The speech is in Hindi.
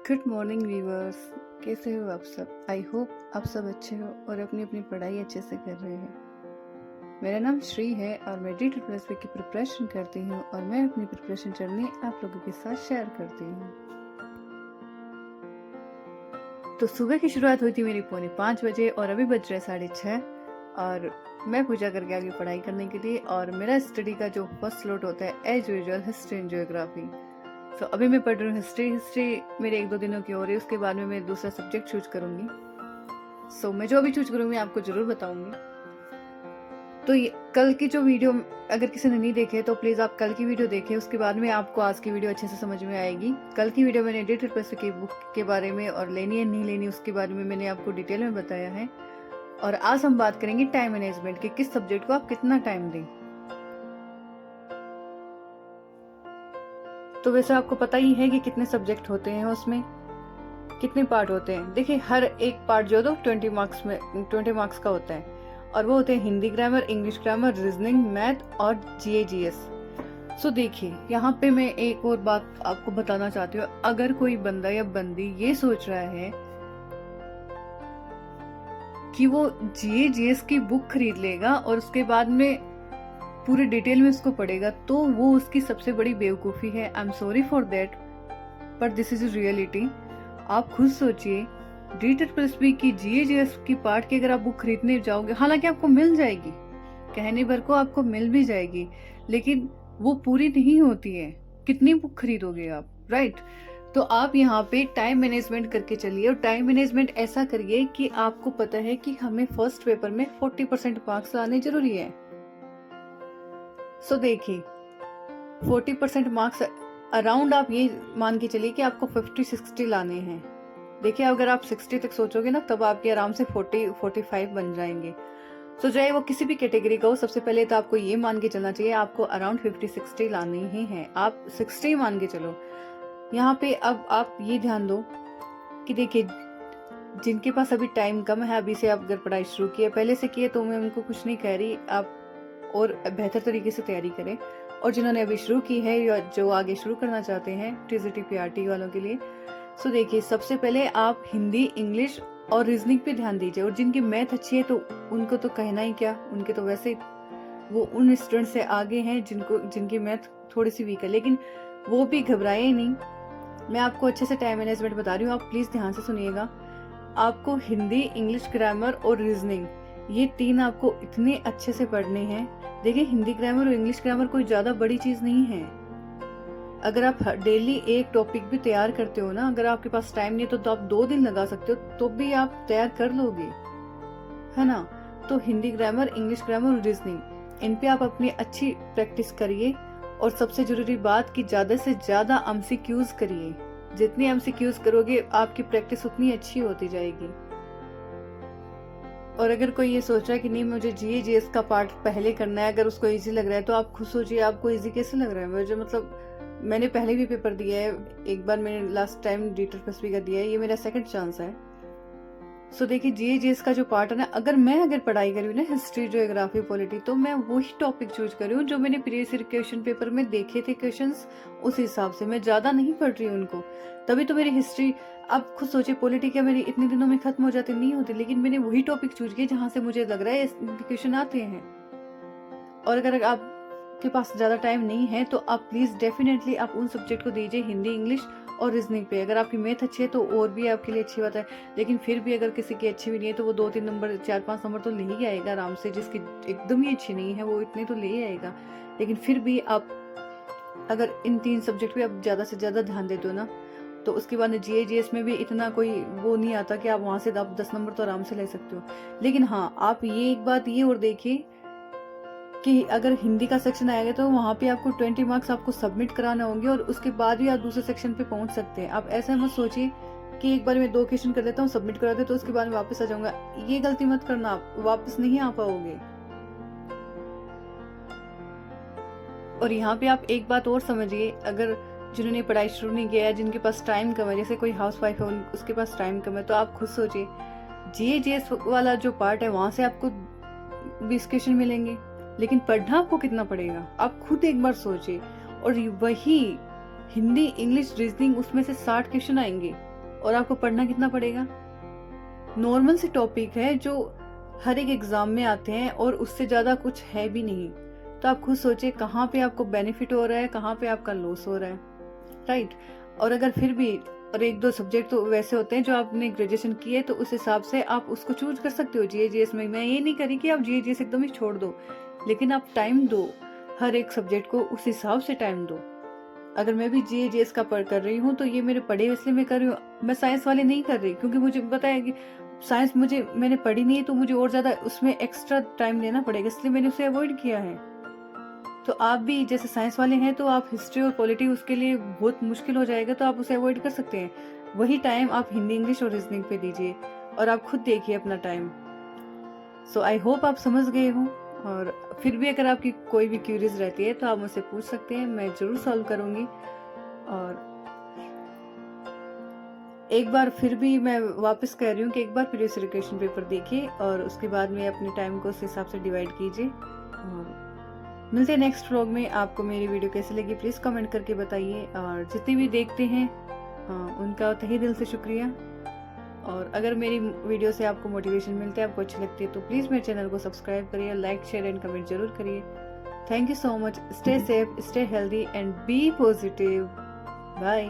Good morning viewers. कैसे हो आप सब? आई होप आप सब अच्छे हो और अपनी अपनी पढ़ाई अच्छे से कर रहे हैं। मेरा नाम श्री है और मैं DSSB की प्रिपरेशन करती हूँ और मैं अपनी प्रिपरेशन जर्नी आप लोगों के साथ शेयर करती हूँ। तो सुबह की शुरुआत हुई थी मेरी 4:45 बजे और अभी बज रहे 6:30 और मैं पूजा करके आगे पढ़ाई करने के लिए। और मेरा स्टडी का जो फर्स्ट स्लॉट होता है as usual history and geography. तो अभी मैं पढ़ रही हूँ हिस्ट्री मेरे 1-2 दिनों की हो रही है। उसके बाद में मैं दूसरा सब्जेक्ट चूज करूंगी। मैं जो भी चूज करूंगी आपको जरूर बताऊंगी। तो कल की जो वीडियो अगर किसी ने नहीं देखे तो प्लीज आप कल की वीडियो देखें, उसके बाद में आपको आज की वीडियो अच्छे से समझ में आएगी। कल की वीडियो मैंने DSSB की बुक के बारे में और लेनी है नहीं लेनी उसके बारे में मैंने आपको डिटेल में बताया है। और आज हम बात करेंगे टाइम मैनेजमेंट के, किस सब्जेक्ट को आप कितना टाइम दें। तो वैसे आपको पता ही है कि कितने सब्जेक्ट होते हैं, उसमें कितने पार्ट होते हैं। देखिए हर एक पार्ट जो 20 मार्क्स का होता है और वो होते हैं Hindi grammar, English grammar, reasoning, math और GS। सो देखिए यहाँ पे मैं एक और बात आपको बताना चाहती हूँ। अगर कोई बंदा या बंदी ये सोच रहा है कि वो GS की बुक खरीद लेगा और उसके बाद में पूरे डिटेल में उसको पढ़ेगा, तो वो उसकी सबसे बड़ी बेवकूफ़ी है। I am sorry for that but this is reality. आप खुद सोचिए, DSSB की GS की पार्ट की अगर आप बुक खरीदने जाओगे, हालांकि आपको मिल जाएगी, कहने भर को आपको मिल भी जाएगी, लेकिन वो पूरी नहीं होती है। कितनी बुक खरीदोगे आप, राइट? तो आप यहाँ पे टाइम मैनेजमेंट करके चलिए। और टाइम मैनेजमेंट ऐसा करिए कि आपको पता है कि हमें फर्स्ट पेपर में 40% मार्क्स लाने जरूरी है। देखिए 40% मार्क्स अराउंड आप ये मान के चलिए कि आपको 50-60 लाने हैं। देखिए अगर आप 60 तक सोचोगे ना, तब आपके आराम से 40-45 बन जाएंगे। चाहे वो किसी भी कैटेगरी का हो, सबसे पहले तो आपको ये मान के चलना चाहिए आपको अराउंड 50-60 लानी ही है। आप 60 मान के चलो। यहाँ पे अब आप ये ध्यान दो कि देखिए जिनके पास अभी टाइम कम है, अभी से आप अगर पढ़ाई शुरू की है, पहले से किए, तो मैं उनको कुछ नहीं कह रही, आप और बेहतर तरीके से तैयारी करें। और जिन्होंने अभी शुरू की है या जो आगे शुरू करना चाहते हैं TCT PRT वालों के लिए, देखिए सबसे पहले आप हिंदी, इंग्लिश और रीजनिंग पे ध्यान दीजिए। और जिनकी मैथ अच्छी है तो उनको तो कहना ही क्या, उनके तो वैसे वो उन स्टूडेंट से आगे हैं जिनकी मैथ थोड़ी सी वीक है, लेकिन वो भी घबराए नहीं। मैं आपको अच्छे से टाइम मैनेजमेंट बता रही हूँ, आप प्लीज ध्यान से सुनिएगा। आपको हिंदी, इंग्लिश ग्रामर और रीजनिंग, ये 3 आपको इतने अच्छे से पढ़ने हैं। देखिए हिंदी ग्रामर और इंग्लिश ग्रामर कोई ज्यादा बड़ी चीज नहीं है। अगर आप डेली एक टॉपिक भी तैयार करते हो ना, अगर आपके पास टाइम नहीं है तो आप 2 दिन लगा सकते हो, तो भी आप तैयार कर लोगे, है ना? तो हिंदी ग्रामर, इंग्लिश ग्रामर और रीजनिंग, इन पे आप अपनी अच्छी प्रैक्टिस करिए। और सबसे जरूरी बात कि ज्यादा से ज्यादा MCQs करिए। जितनी MCQs करोगे आपकी प्रैक्टिस उतनी अच्छी होती जाएगी। और अगर कोई ये सोच रहा है कि नहीं मुझे GS का पार्ट पहले करना है, अगर उसको इजी लग रहा है, तो आप खुद सोचिए आपको इजी कैसे लग रहा है। मुझे मतलब मैंने पहले भी पेपर दिया है, एक बार मैंने लास्ट टाइम DSSB का दिया है, ये मेरा सेकंड चांस है। देखिए GS का जो पार्ट है ना, अगर पढ़ाई करी ना हिस्ट्री, ज्योग्राफी, पॉलिटी, तो मैं वही टॉपिक चूज करी हूँ जो मैंने प्रीवियस ईयर क्वेश्चन पेपर में देखे थे क्वेश्चंस, उस हिसाब से मैं ज्यादा नहीं पढ़ रही हूँ उनको। तभी तो मेरी हिस्ट्री, आप खुद सोचिए, पॉलिटी क्या मेरी इतने दिनों में खत्म हो जाती नहीं होती, लेकिन मैंने वही टॉपिक चूज किया जहां से मुझे लग रहा है क्वेश्चन आते हैं। और अगर आपके पास ज्यादा टाइम नहीं है तो आप प्लीज डेफिनेटली आप उन सब्जेक्ट को दीजिए, हिंदी, इंग्लिश और रीजनिंग पे। अगर आपकी मैथ अच्छी है तो और भी आपके लिए अच्छी बात है, लेकिन फिर भी अगर किसी की अच्छी भी नहीं है तो वो 2-3 नंबर, 4-5 नंबर तो ले ही आएगा आराम से। जिसकी एकदम ही अच्छी नहीं है वो इतने तो ले ही आएगा। लेकिन फिर भी आप अगर इन 3 सब्जेक्ट पे आप ज्यादा से ज्यादा ध्यान देते हो ना, तो उसके बाद GS में भी इतना कोई वो नहीं आता कि आप वहां से आप 10 नंबर तो आराम से ले सकते हो। लेकिन हाँ, आप ये एक बात ये और देखिए कि अगर हिंदी का सेक्शन आएगा तो वहां पे आपको 20 मार्क्स आपको सबमिट कराने होंगे और उसके बाद भी आप दूसरे सेक्शन पे पहुंच सकते हैं। आप ऐसा मत सोचिए कि एक बार मैं 2 क्वेश्चन कर लेता हूँ, सबमिट करा दे तो उसके बाद में वापस आ जाऊंगा। ये गलती मत करना, आप वापस नहीं आ पाओगे। और यहाँ पे आप एक बात और समझिए, अगर जिन्होंने पढ़ाई शुरू नहीं किया है, जिनके पास टाइम कम है, जैसे कोई हाउस वाइफ है उसके पास टाइम कम है, तो आप खुद सोचिए GS वाला जो पार्ट है वहां से आपको 20 क्वेश्चन मिलेंगे, लेकिन पढ़ना आपको कितना पड़ेगा आप खुद एक बार सोचिए। और वही हिंदी, इंग्लिश, रीजनिंग, उसमें से 60 क्वेश्चन आएंगे। और आपको पढ़ना कितना पड़ेगा? नॉर्मल से टॉपिक है जो हर एक एग्जाम में आते हैं और उससे ज़्यादा कुछ है भी नहीं। तो आप खुद सोचिए कहाँ पे आपको बेनिफिट हो रहा है, कहाँ पे आपका लॉस हो रहा है, राइट। और अगर फिर भी और एक दो सब्जेक्ट तो वैसे होते हैं जो आपने ग्रेजुएशन किए तो उस हिसाब से आप उसको चूज कर सकते हो जीएजीएस में। मैं ये नहीं करी कि आप जीएजीएस एकदम ही छोड़ दो, लेकिन आप टाइम दो, हर एक सब्जेक्ट को उस हिसाब से टाइम दो। अगर मैं भी जीएजीएस का कर रही हूँ तो ये मेरे पढ़े इसलिए मैं कर रही हूँ, मैं साइंस वाले नहीं कर रही, क्योंकि मुझे पता है कि साइंस मैंने पढ़ी नहीं है तो मुझे और ज्यादा उसमें एक्स्ट्रा टाइम देना पड़ेगा, इसलिए मैंने उसे अवॉइड किया है। तो आप भी जैसे साइंस वाले हैं तो आप हिस्ट्री और पॉलिटी उसके लिए बहुत मुश्किल हो जाएगा, तो आप उसे अवॉइड कर सकते हैं। वही टाइम आप हिंदी, इंग्लिश और रीजनिंग पे दीजिए और आप खुद देखिए अपना टाइम। सो आई होप आप समझ गए हो। और फिर भी अगर आपकी कोई भी क्यूरीज रहती है तो आप मुझसे पूछ सकते हैं, मैं जरूर सॉल्व करूंगी। और एक बार फिर भी मैं वापस कह रही हूँ कि एक बार प्रीवियस ईयर क्वेश्चन पेपर देखिए और उसके बाद में अपने टाइम को उस हिसाब से डिवाइड कीजिए। और मिलते हैं नेक्स्ट व्लॉग में। आपको मेरी वीडियो कैसी लगी प्लीज़ कमेंट करके बताइए, और जितने भी देखते हैं उनका तहे दिल से शुक्रिया। और अगर मेरी वीडियो से आपको मोटिवेशन मिलता है, आपको अच्छी लगती है, तो प्लीज़ मेरे चैनल को सब्सक्राइब करिए, लाइक शेयर एंड कमेंट जरूर करिए। Thank you so much. Stay safe, stay healthy and be positive. Bye.